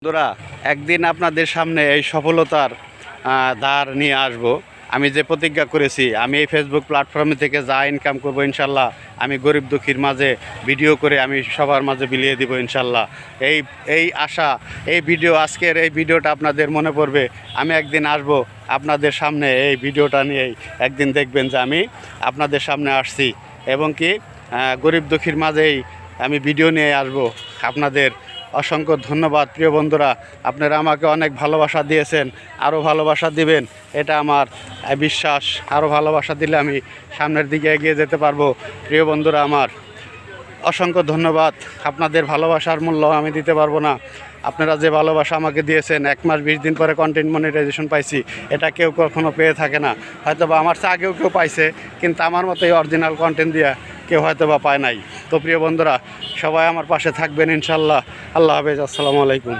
বন্ধুরা, একদিন আপনাদের সামনে এই সফলতার ধার নিয়ে আসব। আমি যে প্রতিজ্ঞা করেছি, আমি এই ফেসবুক প্ল্যাটফর্মে থেকে যা ইনকাম করব ইনশাল্লাহ, আমি গরিব দুঃখীর মাঝে ভিডিও করে আমি সবার মাঝে বিলিয়ে দিব ইনশাল্লাহ। এই এই আশা, এই ভিডিও, আজকের এই ভিডিওটা আপনাদের মনে পড়বে। আমি একদিন আসব আপনাদের সামনে এই ভিডিওটা নিয়েই, একদিন দেখবেন যে আমি আপনাদের সামনে আসছি এবং কি গরিব দুঃখীর মাঝেই আমি ভিডিও নিয়ে আসব। আপনাদের অসংখ্য ধন্যবাদ প্রিয় বন্ধুরা, আপনারা আমাকে অনেক ভালোবাসা দিয়েছেন, আরও ভালোবাসা দিবেন, এটা আমার বিশ্বাস। আরও ভালোবাসা দিলে আমি সামনের দিকে এগিয়ে যেতে পারবো। প্রিয় বন্ধুরা আমার অসংখ্য ধন্যবাদ। আপনাদের ভালোবাসার মূল্য আমি দিতে পারবো না। আপনারা যে ভালোবাসা আমাকে দিয়েছেন, 1 মাস 20 দিন পরে কন্টেন্ট মনিটাইজেশন পাইছি, এটা কেউ কখনো পেয়ে থাকে না। হয়তো বা আমার চেয়ে আগেও কেউ পাইছে, কিন্তু আমার মতো এই অরিজিনাল কন্টেন্ট দিয়া কেউ হয়তো বা পায় নাই। তো প্রিয় বন্ধুরা, সবাই আমার পাশে থাকবেন ইনশাল্লাহ। আল্লাহ হাফেজ, আসসালামু আলাইকুম।